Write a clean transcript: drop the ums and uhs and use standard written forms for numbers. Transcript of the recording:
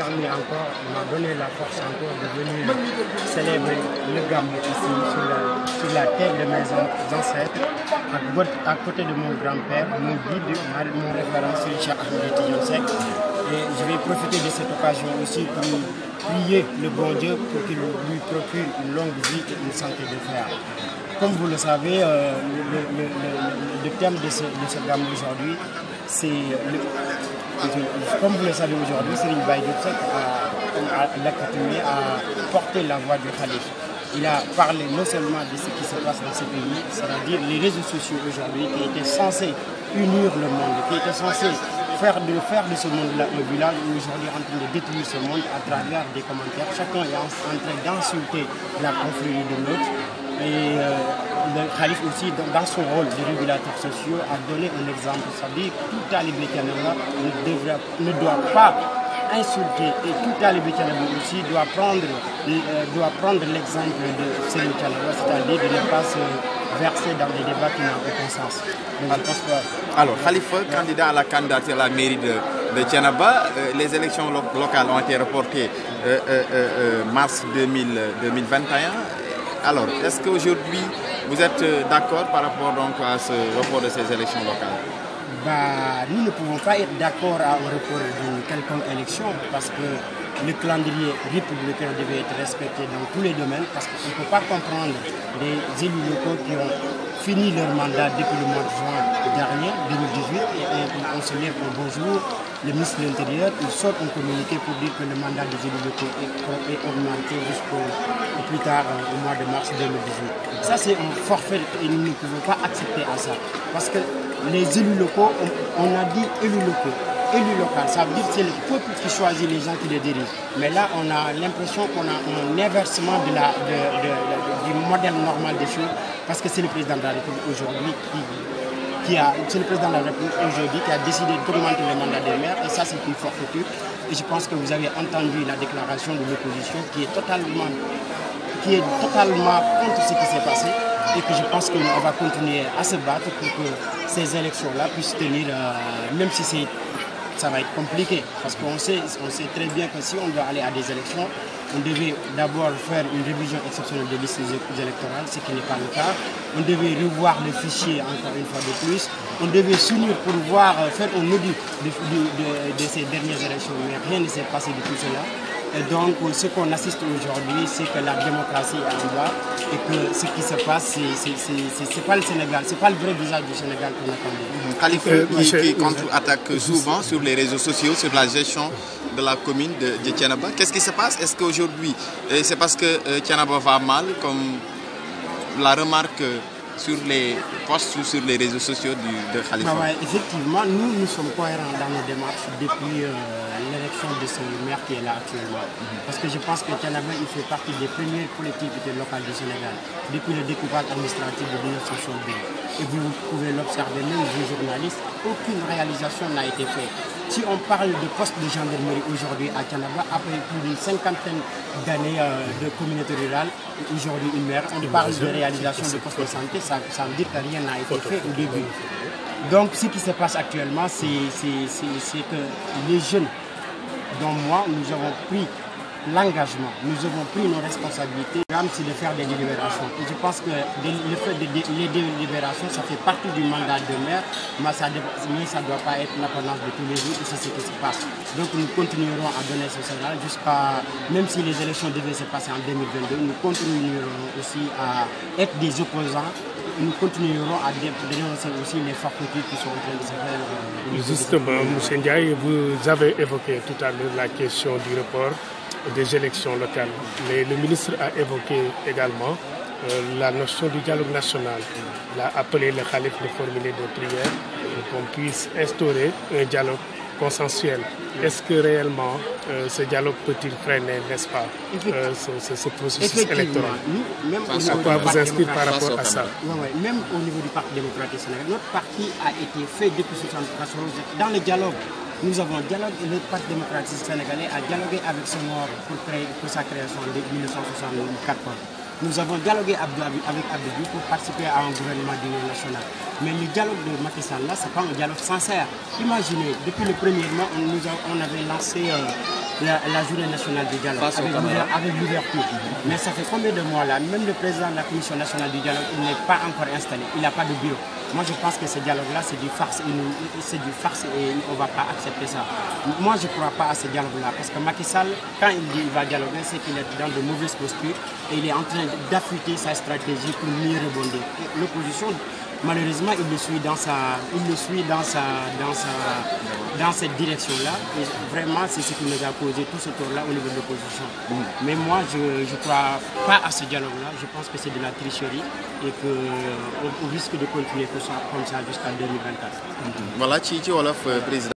permis encore, m'a donné la force encore de venir célébrer le Gamou ici sur la terre de mes ancêtres, à côté de mon grand-père, mon guide, mon référent, Cheikh Ahmed Tidiane Seck. Et je vais profiter de cette occasion aussi pour prier le bon Dieu pour qu'il lui procure une longue vie et une santé de fer. Comme vous le savez, le thème de ce Gamou aujourd'hui, c'est comme vous le savez aujourd'hui, Serigne Baye Diop Seck a porté la voix du Khalif. Il a parlé non seulement de ce qui se passe dans ce pays, c'est-à-dire les réseaux sociaux aujourd'hui qui étaient censés unir le monde, qui étaient censés faire de ce monde-là un village, aujourd'hui en train de détruire ce monde à travers des commentaires. Chacun est en train d'insulter la confrérie de l'autre. Et le Khalif aussi, dans son rôle de régulateur social, a donné un exemple. C'est-à-dire que tout talibé Thiénaba ne doit pas insulter, et tout talibé Thiénaba aussi doit prendre l'exemple de Serigne Thiénaba, c'est-à-dire de ne pas se verser dans des débats qui n'ont aucun sens. Donc, je pense que... Alors, Khalifa, candidat à la candidature à la mairie de Thiénaba, les élections locales ont été reportées mars 2021. Alors, est-ce qu'aujourd'hui, vous êtes d'accord par rapport donc à ce report de ces élections locales? Nous ne pouvons pas être d'accord à un report d'une quelconque élection parce que le calendrier républicain devait être respecté dans tous les domaines parce qu'on ne peut pas comprendre des élus locaux qui ont fini leur mandat depuis le mois de juin dernier, 2018, et on se lève un beau jour, le ministre de l'Intérieur, il sort un communiqué pour dire que le mandat des élus locaux est augmenté jusqu'au plus tard au mois de mars 2018. Ça c'est un forfait et nous ne pouvons pas accepter à ça. Parce que les élus locaux, on a dit élus locaux. Élu local, ça veut dire que c'est le peuple qui choisit les gens qui les dirigent. Mais là, on a l'impression qu'on a un inversement du modèle normal des choses, parce que c'est le président de la République aujourd'hui qui a décidé d'augmenter le mandat des maires, et ça c'est une forfaiture. Et je pense que vous avez entendu la déclaration de l'opposition qui est totalement contre ce qui s'est passé, et que je pense qu'on va continuer à se battre pour que ces élections-là puissent tenir, même si ça va être compliqué, parce qu'on sait très bien que si on doit aller à des élections, on devait d'abord faire une révision exceptionnelle des listes électorales, ce qui n'est pas le cas. On devait revoir le fichier encore une fois de plus. On devait s'unir pour faire un audit de ces dernières élections, mais rien ne s'est passé de tout cela. Et donc, ce qu'on assiste aujourd'hui, c'est que la démocratie est en bas et que ce qui se passe, c'est pas le Sénégal, c'est pas le vrai visage du Sénégal qu'on attendait. Khalifa qui contre-attaque souvent sur les réseaux sociaux, sur la gestion de la commune de Thiénaba. Qu'est-ce qui se passe? Est-ce qu'aujourd'hui, c'est parce que Thiénaba va mal, comme la remarque sur les posts ou sur les réseaux sociaux de Khalifa? Effectivement, nous sommes cohérents dans nos démarches depuis l'élection de ce maire qui est là actuellement. Parce que je pense que Thiénaba, il fait partie des premières collectivités locales du Sénégal, depuis le découpage administratif de 1962. Et vous pouvez l'observer, même vous journalistes, aucune réalisation n'a été faite. Si on parle de poste de gendarmerie aujourd'hui à Thiénaba, après plus d'une cinquantaine d'années de communauté rurale, aujourd'hui une maire, on parle de réalisation de postes de santé, ça veut dire que rien n'a été fait au début. Donc ce qui se passe actuellement, c'est que les jeunes, dont moi, nous avons pris l'engagement, nous avons pris nos responsabilités, c'est de faire des délibérations. Et je pense que le fait les délibérations, ça fait partie du mandat de maire, mais ça ne doit pas être l'apanage de tous les jours, et c'est ce qui se passe. Donc nous continuerons à donner ce signal jusqu'à, même si les élections devaient se passer en 2022, nous continuerons aussi à être des opposants. Nous continuerons à dénoncer aussi les forfaitures qui sont en train de se faire. Justement, M. Ndiaye, vous avez évoqué tout à l'heure la question du report des élections locales. Mais le ministre a évoqué également la notion du dialogue national. Il a appelé le Khalif de formuler des prières pour qu'on puisse instaurer un dialogue consensuel. Est-ce que réellement ce dialogue peut-il freiner, n'est-ce pas, ce processus électoral? À quoi vous inspire par rapport à ça? Même au niveau du Parti démocratique sénégalais, notre parti a été fait depuis 1974 dans le dialogue. Nous avons dialogué, le Parti démocratique sénégalais a dialogué avec Senghor pour sa création en 1964. Nous avons dialogué avec Abdou Diouf pour participer à un gouvernement d'union nationale. Mais le dialogue de Macky Sall, là, ce n'est pas un dialogue sincère. Imaginez, depuis le premier mois, on avait lancé la journée nationale du dialogue avec l'ouverture. Mais ça fait combien de mois là, même le président de la Commission nationale du dialogue, il n'est pas encore installé, il n'a pas de bureau. Moi je pense que ce dialogue-là c'est du farce et on ne va pas accepter ça. Moi je ne crois pas à ce dialogue-là parce que Macky Sall, quand il dit qu'il va dialoguer, c'est qu'il est dans de mauvaises postures et il est en train d'affûter sa stratégie pour mieux rebondir. L'opposition, malheureusement, il le suit dans cette direction-là. Et vraiment, c'est ce qui nous a causé tout ce tour-là au niveau de l'opposition. Mais moi, je ne crois pas à ce dialogue-là. Je pense que c'est de la tricherie et qu'on risque de continuer comme ça jusqu'à 2024. Voilà, Tchi Wolof, président.